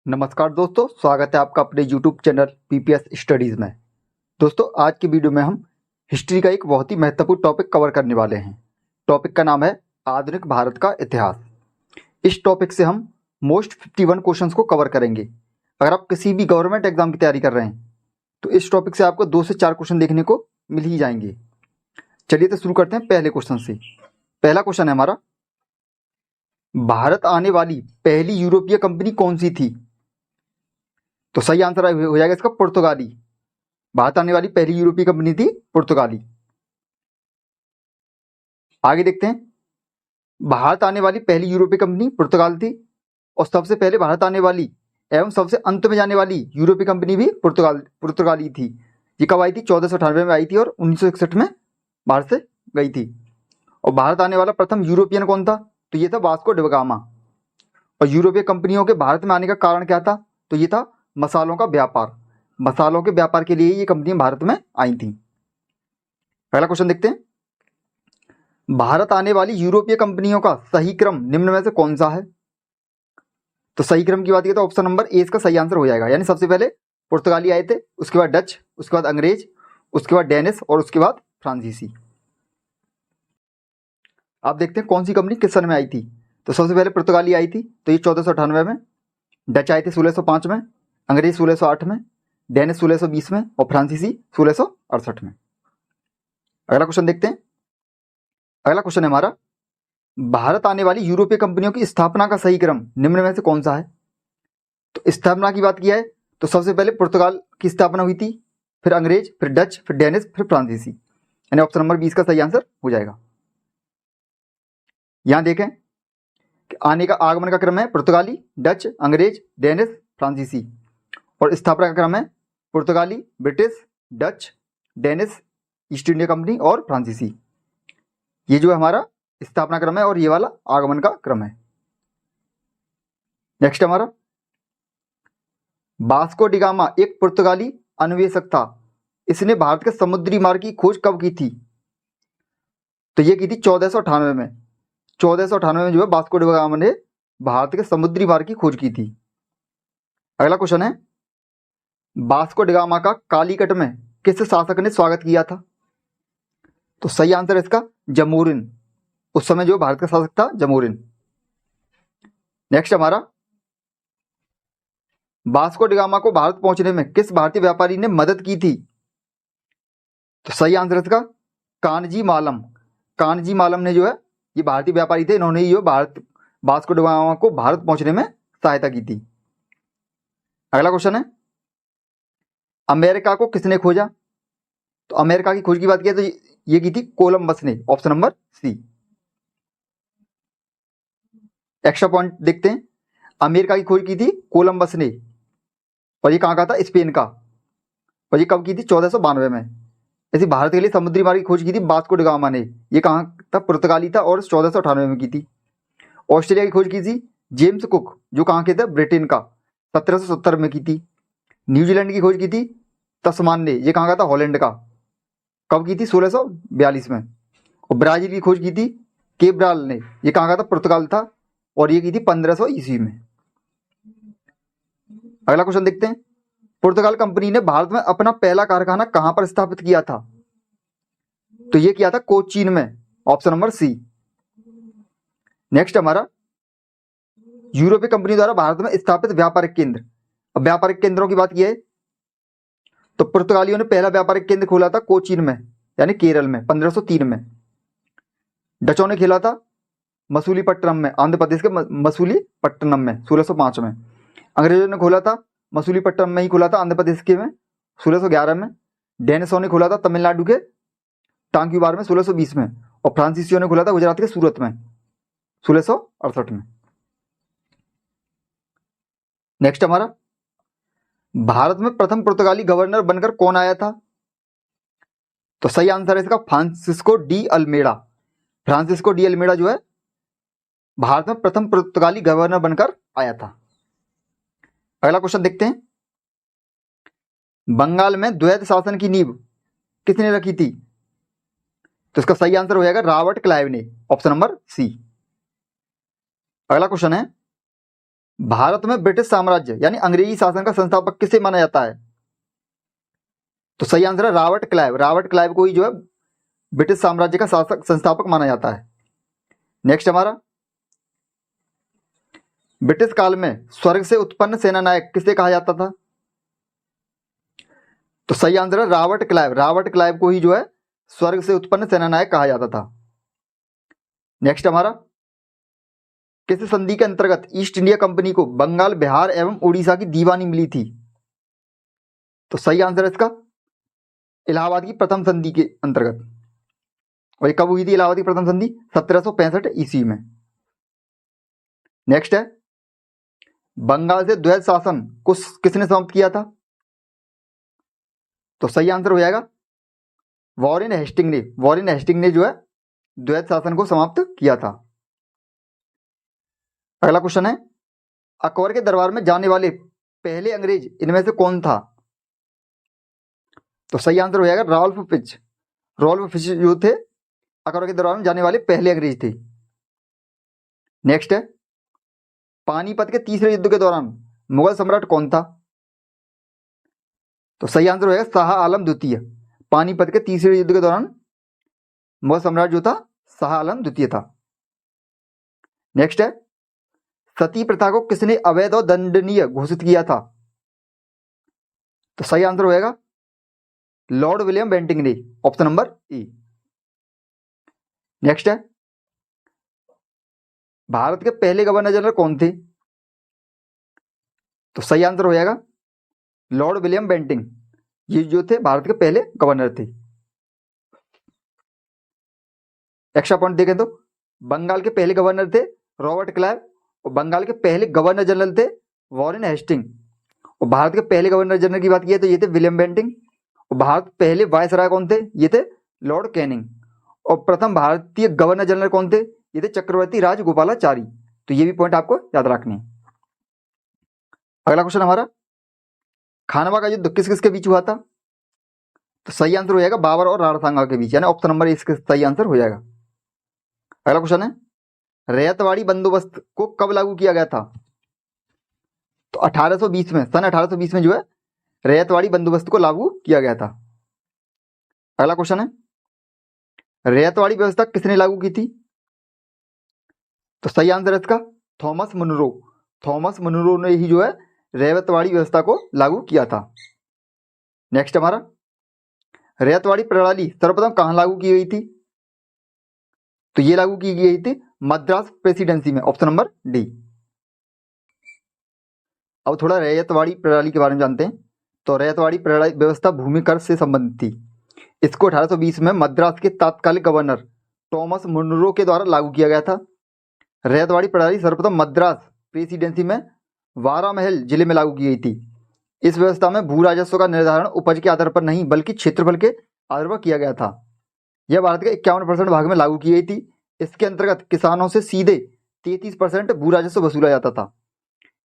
नमस्कार दोस्तों, स्वागत है आपका अपने YouTube चैनल पीपीएस स्टडीज़ में। दोस्तों, आज की वीडियो में हम हिस्ट्री का एक बहुत ही महत्वपूर्ण टॉपिक कवर करने वाले हैं। टॉपिक का नाम है आधुनिक भारत का इतिहास। इस टॉपिक से हम मोस्ट 51 क्वेश्चंस को कवर करेंगे। अगर आप किसी भी गवर्नमेंट एग्जाम की तैयारी कर रहे हैं तो इस टॉपिक से आपको 2 से 4 क्वेश्चन देखने को मिल ही जाएंगे। चलिए तो शुरू करते हैं पहले क्वेश्चन से। पहला क्वेश्चन है हमारा, भारत आने वाली पहली यूरोपीय कंपनी कौन सी थी? तो सही आंसर हो जाएगा इसका पुर्तगाली। भारत आने वाली पहली यूरोपीय कंपनी थी पुर्तगाली। आगे देखते हैं, भारत आने वाली पहली यूरोपीय कंपनी पुर्तगाल थी और सबसे पहले भारत आने वाली एवं सबसे अंत में जाने वाली यूरोपीय कंपनी भी पुर्तगाली थी। ये कब आई थी? 1498 में आई थी और 1961 में भारत से गई थी। और भारत आने वाला प्रथम यूरोपियन कौन था? तो ये था वास्को डिगामा। और यूरोपीय कंपनियों के भारत में आने का कारण क्या था? तो ये था मसालों का व्यापार। मसालों के व्यापार के लिए ये कंपनी भारत में आई थी। पहला क्वेश्चन देखते हैं, भारत आने वाली यूरोपीय कंपनियों का सही क्रम निम्न में से कौन सा है? तो सही क्रम की बात की तो ऑप्शन नंबर ए इसका सही आंसर हो जाएगा। यानी सबसे पहले पुर्तगाली आए थे, उसके बाद डच, उसके बाद अंग्रेज, उसके बाद डेनिश और उसके बाद फ्रांसीसी। आप देखते हैं कौन सी कंपनी किस सन में आई थी। तो सबसे पहले पुर्तगाली आई थी, तो ये 1498 में। डच आए थे 1605 में, अंग्रेज 1608 में, डेनिश 1620 में और फ्रांसीसी 1668 में। अगला क्वेश्चन देखते हैं। अगला क्वेश्चन है हमारा, भारत आने वाली यूरोपीय कंपनियों की स्थापना का सही क्रम निम्न में से कौन सा है? तो स्थापना की बात किया है तो सबसे पहले पुर्तगाल की स्थापना हुई थी, फिर अंग्रेज, फिर डच, फिर डेनिश, फिर फ्रांसीसी। यानी ऑप्शन नंबर 20 का सही आंसर हो जाएगा। यहां देखें कि आने का आगमन का क्रम है पुर्तगाली, डच, अंग्रेज, डेनिश, फ्रांसीसी। और स्थापना का क्रम है पुर्तगाली, British, Dutch, Danish, east India company और फ्रांसीसी। ये जो है हमारा स्थापना क्रम है और ये वाला आगमन का क्रम है। नेक्स्ट हमारा, वास्को डिगामा एक पुर्तगाली अन्वेषक था। इसने भारत के समुद्री मार्ग की खोज कब की थी? तो ये की थी 1498 में। 1498 में जो है वास्को डिगामा ने भारत के समुद्री मार्ग की खोज की थी। अगला क्वेश्चन है, वास्को डिगामा का कालीकट में किस शासक ने स्वागत किया था? तो सही आंसर है इसका जमोरिन। उस समय जो भारत का शासक था जमोरिन। नेक्स्ट हमारा, वास्को डिगामा को भारत पहुंचने में किस भारतीय व्यापारी ने मदद की थी? तो सही आंसर है इसका कानजी मालम। कानजी मालम ने जो है ये भारतीय व्यापारी थे, इन्होंने ये वास्को डिगामा को भारत पहुंचने में सहायता की थी। अगला क्वेश्चन है, अमेरिका को किसने खोजा? तो अमेरिका की खोज की बात की तो ये की थी कोलंबस ने। Option number C. Extra point देखते हैं, अमेरिका की खोज की थी कोलंबस ने और ये कहाँ का था? स्पेन का। और ये कब की थी? 1492 में। ऐसी भारत के लिए समुद्री मार्ग की खोज की थी वास्को डिगामा ने। ये कहाँ था? पुर्तगाली था और 1498 में की थी। ऑस्ट्रेलिया की खोज की थी जेम्स कुक, जो कहाँ के थे? ब्रिटेन का, 1770 में की थी। न्यूजीलैंड की खोज की थी तस्मान ने, ये कहाँ का था? हॉलैंड का। कब की थी? 1642 में। और ब्राजील की खोज की थी केब्राल ने, ये कहाँ का था? पुर्तगाल था और ये की थी 1500 ईस्वी में। अगला क्वेश्चन देखते हैं, पुर्तगाल कंपनी ने भारत में अपना पहला कारखाना कहां पर स्थापित किया था? तो ये किया था कोचीन में। ऑप्शन नंबर सी। नेक्स्ट हमारा, यूरोपीय कंपनी द्वारा भारत में स्थापित व्यापारिक केंद्र। अब व्यापारिक केंद्रों की बात की है तो पुर्तगालियों ने पहला व्यापारिक केंद्र खोला था कोचीन में, यानी केरल में, 1503 में। डचों ने खेला था मसूलीपट्टनम में, आंध्र प्रदेश के मसूलीपट्टनम में, 1605 में। अंग्रेजों ने खोला था मसूलीपट्टनम में ही खोला था, आंध्र प्रदेश के में, 1611 में। डेनिशों ने खोला था तमिलनाडु के टांक्यूबार में, 1620 में। और फ्रांसीसियों ने खोला था गुजरात के सूरत में, 1668 में। नेक्स्ट हमारा, भारत में प्रथम पुर्तगाली गवर्नर बनकर कौन आया था? तो सही आंसर है इसका Francisco de Almeida. Francisco de Almeida जो है भारत में प्रथम पुर्तगाली गवर्नर बनकर आया था। अगला क्वेश्चन देखते हैं, बंगाल में द्वैध शासन की नींव किसने रखी थी? तो इसका सही आंसर हो जाएगा रॉबर्ट क्लाइव ने। Option number C. अगला क्वेश्चन है, भारत में ब्रिटिश साम्राज्य यानी अंग्रेजी शासन का संस्थापक किसे माना जाता है? तो सही आंसर है रॉबर्ट क्लाइव। रॉबर्ट क्लाइव को ही जो है ब्रिटिश साम्राज्य का शासक संस्थापक माना जाता है। नेक्स्ट हमारा, ब्रिटिश काल में स्वर्ग से उत्पन्न सेनानायक किसे कहा जाता था? तो सही आंसर है रॉबर्ट क्लाइव। रॉबर्ट क्लाइव को ही जो है स्वर्ग से उत्पन्न सेनानायक कहा जाता था। नेक्स्ट हमारा, किस संधि के अंतर्गत ईस्ट इंडिया कंपनी को बंगाल, बिहार एवं उड़ीसा की दीवानी मिली थी? तो सही आंसर है इसका इलाहाबाद की प्रथम संधि के अंतर्गत। और ये कब हुई थी इलाहाबाद की प्रथम संधि? 1765 ईस्वी में। नेक्स्ट है, बंगाल से द्वैध शासन को किसने समाप्त किया था? तो सही आंसर हो जाएगा वॉरेन हेस्टिंग ने। वॉरेन हेस्टिंग ने जो है द्वैध शासन को समाप्त किया था। अगला क्वेश्चन है, अकबर के दरबार में जाने वाले पहले अंग्रेज इनमें से कौन था? तो सही आंसर हो जाएगा रॉल्फ फिच। रॉल्फ फिच जो थे अकबर के दरबार में जाने वाले पहले अंग्रेज थे। नेक्स्ट है, पानीपत के तीसरे युद्ध के दौरान मुगल सम्राट कौन था? तो सही आंसर हो जाएगा शाह आलम द्वितीय। पानीपत के तीसरे युद्ध के दौरान मुगल सम्राट जो था शाह आलम द्वितीय था। नेक्स्ट है, सती प्रथा को किसने अवैध और दंडनीय घोषित किया था? तो सही आंसर हो जाएगा लॉर्ड विलियम बेंटिंग ने। Option number A. नेक्स्ट है, भारत के पहले गवर्नर जनरल कौन थे? तो सही आंसर हो जाएगा लॉर्ड विलियम बेंटिंग। ये जो थे भारत के पहले गवर्नर थे। एक्स्ट्रा पॉइंट देखें तो बंगाल के पहले गवर्नर थे रॉबर्ट क्लाइव, और बंगाल के पहले गवर्नर जनरल थे वॉरेन हेस्टिंग। और भारत के पहले गवर्नर जनरल की बात की तो ये थे विलियम बेंटिंग। और भारत पहले वायसराय कौन थे? ये थे लॉर्ड कैनिंग। और प्रथम भारतीय गवर्नर जनरल कौन थे? ये थे चक्रवर्ती राजगोपालाचारी। तो ये भी पॉइंट आपको याद रखने हैं। अगला क्वेश्चन हमारा, खानवा का युद्ध किस किस के बीच हुआ था? तो सही आंसर हो जाएगा बाबर और राणा सांगा के बीच, यानी ऑप्शन नंबर इसका सही आंसर हो जाएगा। अगला क्वेश्चन है, रैयतवाड़ी बंदोबस्त को कब लागू किया गया था? तो 1820 में, सन 1820 में जो है रैयतवाड़ी बंदोबस्त को लागू किया गया था। अगला क्वेश्चन है, रैयतवाड़ी व्यवस्था किसने लागू की थी? तो सही आंसर है इसका थॉमस मुनरो। थॉमस मुनरो ने ही जो है रैयतवाड़ी व्यवस्था को लागू किया था। नेक्स्ट हमारा, रैयतवाड़ी प्रणाली सर्वप्रथम कहां लागू की गई थी? तो ये लागू की गई थी मद्रास प्रेसिडेंसी में। Option number D. अब थोड़ा रैयतवाड़ी प्रणाली के बारे में जानते हैं। तो रैयतवाड़ी प्रणाली व्यवस्था भूमि कर से संबंधित थी। इसको 1820 में मद्रास के तात्कालिक गवर्नर टॉमस मुनरो के द्वारा लागू किया गया था। रैयतवाड़ी प्रणाली सर्वप्रथम मद्रास प्रेसिडेंसी में वारामहल जिले में लागू की गई थी। इस व्यवस्था में भू राजस्व का निर्धारण उपज के आधार पर नहीं बल्कि क्षेत्रफल के आधार पर किया गया था। यह भारत के 51% भाग में लागू की गई थी। इसके अंतर्गत किसानों से सीधे 33% भू राजस्व वसूला जाता था।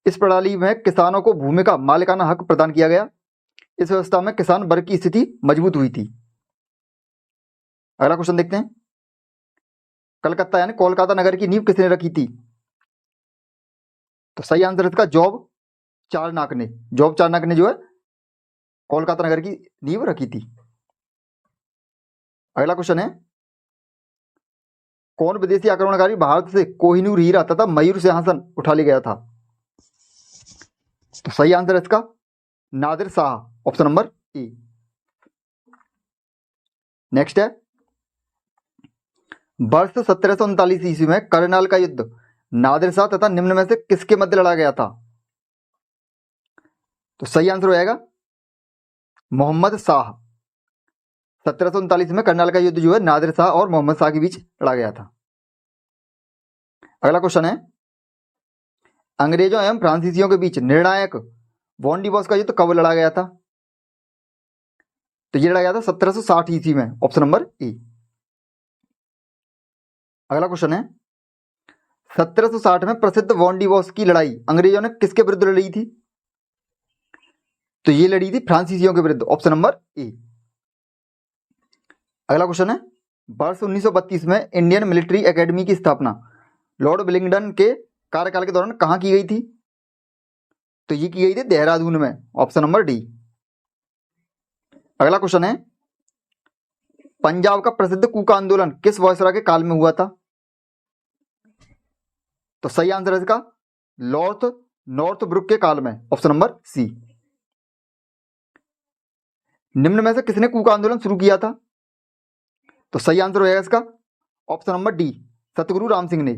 इस प्रणाली में किसानों को भूमि का मालिकाना हक प्रदान किया गया। इस व्यवस्था में किसान वर्ग की स्थिति मजबूत हुई थी। अगला क्वेश्चन देखते हैं, कलकत्ता यानी कोलकाता नगर की नींव किसने रखी थी? तो सही आंसर इसका जॉब चारनाक ने। जॉब चारनाक ने जो है कोलकाता नगर की नींव रखी थी। अगला क्वेश्चन है, कौन विदेशी आक्रमणकारी भारत से कोहिनूर हीरा तथा मयूर सिंहासन उठा ले गया था? तो सही आंसर है इसका Nadir Shah. Option number A. Next है, वर्ष 1739 ईस्वी में करनाल का युद्ध नादिर शाह तथा निम्न में से किसके मध्य लड़ा गया था? तो सही आंसर हो जाएगा मोहम्मद शाह। 1739 में करनाल का युद्ध जो है नादिर शाह और मोहम्मद शाह के बीच लड़ा गया था। अगला क्वेश्चन है, अंग्रेजों एवं फ्रांसीसियों के बीच निर्णायक वॉन-डी-वॉस का युद्ध कब लड़ा गया था? तो ये लड़ा गया था 1760 ईस्वी में। Option number A. अगला क्वेश्चन है, 1760 में प्रसिद्ध वॉन-डी-वॉस की लड़ाई अंग्रेजों ने किसके विरुद्ध लड़ी थी? तो ये लड़ी थी फ्रांसीसियों के विरुद्ध। Option number A. अगला क्वेश्चन है, वर्ष 1932 में इंडियन मिलिट्री एकेडमी की स्थापना लॉर्ड विलिंगडन के कार्यकाल के दौरान कहां की गई थी? तो ये की गई थी देहरादून में, ऑप्शन नंबर डी। अगला क्वेश्चन है, पंजाब का प्रसिद्ध कूका आंदोलन किस वायसराय के काल में हुआ था? तो सही आंसर है इसका लॉर्ड नॉर्थब्रुक के काल में, ऑप्शन नंबर सी। निम्न में से किसने कूका आंदोलन शुरू किया था? तो सही आंसर हो जाएगा इसका ऑप्शन नंबर डी, सतगुरु राम सिंह ने।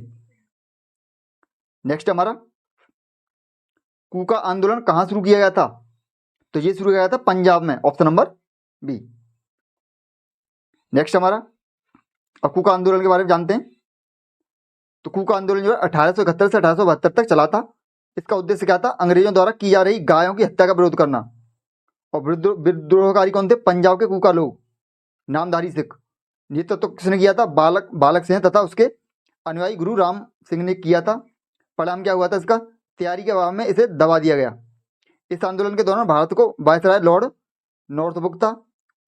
नेक्स्ट हमारा, कूका आंदोलन कहां शुरू किया गया था? तो ये शुरू किया गया था पंजाब में, ऑप्शन नंबर बी। नेक्स्ट हमारा, अब कूका आंदोलन के बारे में जानते हैं। तो कूका आंदोलन जो है 1871 से 1872 तक चला था। इसका उद्देश्य क्या था? अंग्रेजों द्वारा की जा रही गायों की हत्या का विरोध करना। और विद्रोहकारी कौन थे? पंजाब के कूका लोग, नामधारी सिख। नेतृत्व तो किसने किया था? बालक सिंह तथा उसके अनुयायी गुरु राम सिंह ने किया था। परिणाम क्या हुआ था इसका? तैयारी के अभाव में इसे दबा दिया गया। इस आंदोलन के दौरान भारत को वायसराय लॉर्ड नॉर्थब्रुक था।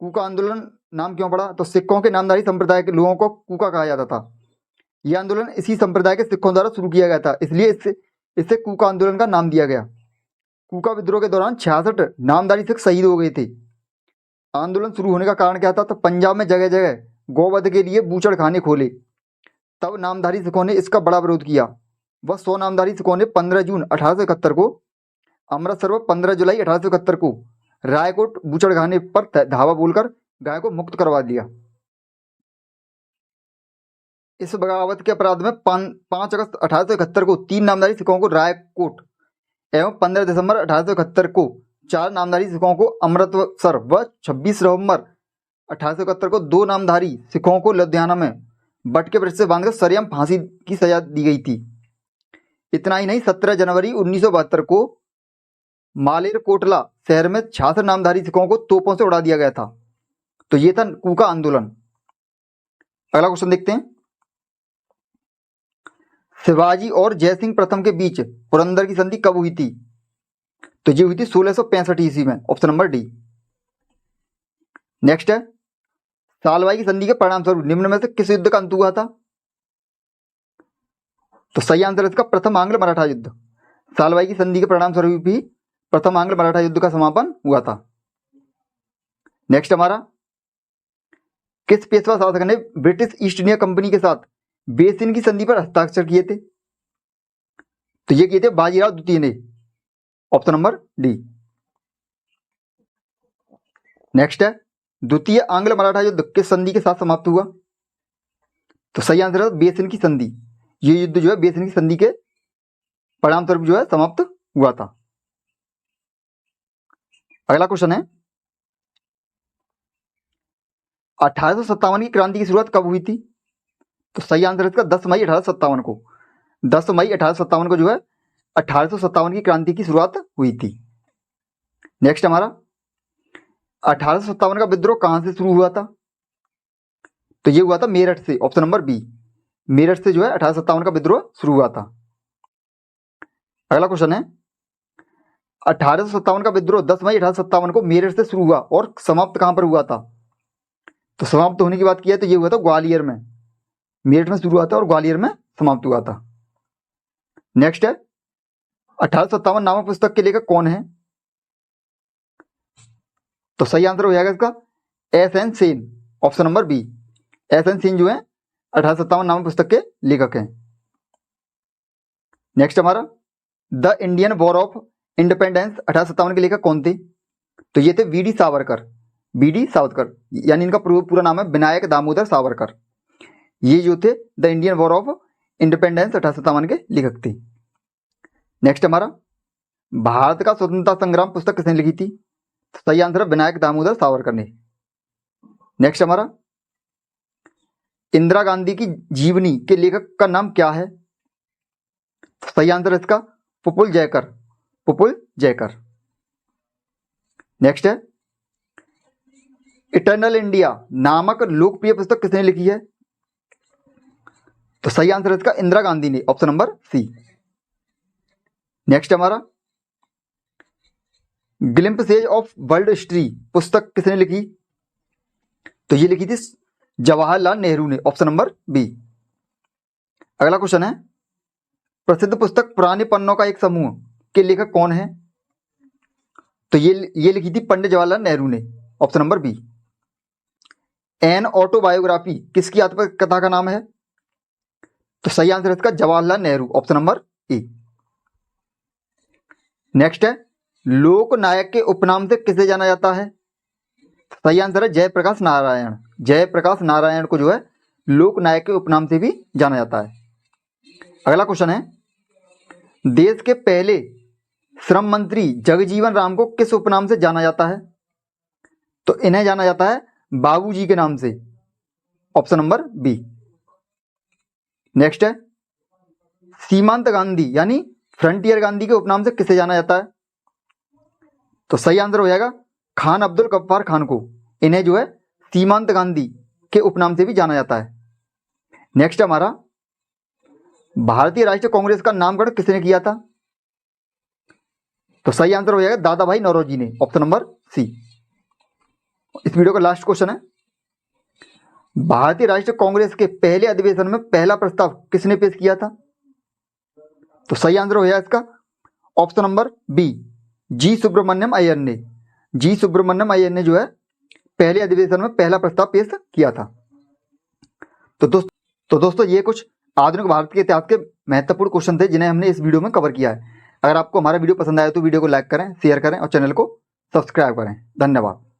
कूका आंदोलन नाम क्यों पड़ा? तो सिखों के नामधारी संप्रदाय के लोगों को कूका कहा जाता था। यह आंदोलन इसी संप्रदाय के सिखों द्वारा शुरू किया गया था, इसलिए इससे कूका आंदोलन का नाम दिया गया। कूका विद्रोह के दौरान 66 नामधारी सिख शहीद हो गए थे। आंदोलन शुरू होने का कारण क्या था? तो पंजाब में जगह जगह गौवध के लिए बूचड़ खाने खोले। तब नामधारी सिखों ने इसका बड़ा विरोध किया। वह 100 नामधारी सिखों ने 15 जून 1871 को अमृतसर व 15 जुलाई 1871 को रायकोट बूचड़खाने पर धावा बोलकर गाय को मुक्त करवा दिया। इस बगावत के अपराध में 5 अगस्त 1871 को 3 नामधारी सिखों को रायकोट एवं 15 दिसंबर 1871 को 4 नामधारी सिखों को अमृतसर व 26 नवंबर 1871 को 2 नामधारी सिखों को लुधियाना में बट के वृक्ष से बांधकर सरेआम फांसी की सजा दी गई थी। इतना ही नहीं, 17 जनवरी 1972 को मालेरकोटला शहर में 66 नामधारी सिखों को तोपों से उड़ा दिया गया था। तो ये था कूका आंदोलन। अगला क्वेश्चन देखते हैं, शिवाजी और जयसिंह प्रथम के बीच पुरंदर की संधि कब हुई थी? तो ये हुई थी 1665 ईस्वी में, ऑप्शन नंबर डी। नेक्स्ट है, सालवाई की संधि के परिणाम स्वरूप निम्न में से किस युद्ध का अंत हुआ था? तो सही आंसर है इसका प्रथम आंग्ल मराठा युद्ध। सालवाई की संधि के परिणाम स्वरूप भी प्रथम आंग्ल मराठा युद्ध का समापन हुआ था। नेक्स्ट हमारा, किस पेशवा शासक ने ब्रिटिश ईस्ट इंडिया कंपनी के साथ बेसिन की संधि पर हस्ताक्षर किए थे? तो ये किए थे बाजीराव द्वितीय ने, ऑप्शन नंबर डी। नेक्स्ट है, द्वितीय आंग्ल मराठा युद्ध किस संधि के साथ समाप्त हुआ? तो सही आंसर है बेसिन की संधि। ये युद्ध जो है बेसिन की संधि के परिणाम स्वरूप जो है समाप्त हुआ था। अगला क्वेश्चन है, 1857 की क्रांति की शुरुआत कब हुई थी? तो सही आंसर है इसका 10 मई 1857 को। 10 मई 1857 को जो है 1857 की क्रांति की शुरुआत हुई थी। नेक्स्ट हमारा, 1857 का विद्रोह कहां से शुरू हुआ था? तो ये हुआ था मेरठ से, ऑप्शन नंबर बी। मेरठ से जो है 1857 का विद्रोह शुरू हुआ था। अगला क्वेश्चन है, 1857 का विद्रोह 10 मई 1857 को मेरठ से शुरू हुआ और समाप्त कहां पर हुआ था? तो समाप्त होने की बात की है तो ये हुआ था ग्वालियर में। मेरठ में शुरू हुआ था और ग्वालियर में समाप्त हुआ था। नेक्स्ट है, 1857 नामक पुस्तक के लेखक कौन है? तो सही आंसर हो जाएगा इसका S N. Sen, option number B. S N. Sen जो है 1857 नामक पुस्तक के लेखक हैं। नेक्स्ट हमारा, the Indian war of independence 1857 के लेखक कौन थे? तो ये थे वी.डी. सावरकर। वी.डी. सावरकर यानी इनका पूरा नाम है विनायक दामोदर सावरकर। ये जो थे the Indian war of independence 1857 के लेखक थे। नेक्स्ट हमारा, भारत का स्वतंत्रता संग्राम पुस्तक किसने लिखी थी? तो सही आंसर है विनायक दामोदर सावरकर ने। नेक्स्ट हमारा, इंदिरा गांधी की जीवनी के लेखक का नाम क्या है? तो सही आंसर है इसका पुपुल जयकर। पुपुल जयकर। नेक्स्ट है, इटर्नल इंडिया नामक लोकप्रिय पुस्तक किसने लिखी है? तो सही आंसर है इसका इंदिरा गांधी ने, ऑप्शन नंबर सी। नेक्स्ट हमारा, ग्लिम्पसेज ऑफ वर्ल्ड हिस्ट्री पुस्तक किसने लिखी? तो ये लिखी थी जवाहरलाल नेहरू ने, ऑप्शन नंबर बी। अगला क्वेश्चन है, प्रसिद्ध पुस्तक पुराने पन्नों का एक समूह के लेखक कौन है? तो ये लिखी थी पंडित जवाहरलाल नेहरू ने, option number B. An autobiography किसकी आत्मकथा का नाम है? तो सही आंसर है इसका Jawaharlal Nehru, option number A. Next है, लोकनायक के उपनाम से किसे जाना जाता है? सही आंसर है जयप्रकाश नारायण। जयप्रकाश नारायण को जो है लोकनायक के उपनाम से भी जाना जाता है। अगला क्वेश्चन है, देश के पहले श्रम मंत्री जगजीवन राम को किस उपनाम से जाना जाता है? तो इन्हें जाना जाता है बाबूजी के नाम से, ऑप्शन नंबर बी। नेक्स्ट है, सीमांत गांधी यानी फ्रंटियर गांधी के उपनाम से किसे जाना जाता है? तो सही आंसर हो जाएगा खान अब्दुल गफ्फार खान को। इन्हें जो है सीमांत गांधी के उपनाम से भी जाना जाता है। नेक्स्ट है हमारा, भारतीय राष्ट्रीय कांग्रेस का नामकरण किसने किया था? तो सही आंसर हो जाएगा दादा भाई नौरोजी ने, ऑप्शन नंबर सी। इस वीडियो का लास्ट क्वेश्चन है, भारतीय राष्ट्रीय कांग्रेस के पहले अधिवेशन में पहला प्रस्ताव किसने पेश किया था? तो सही आंसर हो जाएगा इसका ऑप्शन नंबर बी, जी सुब्रमण्यम अय्यर ने। जी सुब्रमण्यम अय्यर ने जो है पहले अधिवेशन में पहला प्रस्ताव पेश किया था। तो दोस्तों ये कुछ आधुनिक भारत के इतिहास के महत्वपूर्ण क्वेश्चन थे जिन्हें हमने इस वीडियो में कवर किया है। अगर आपको हमारा वीडियो पसंद आया तो वीडियो को लाइक करें, शेयर करें और चैनल को सब्सक्राइब करें। धन्यवाद।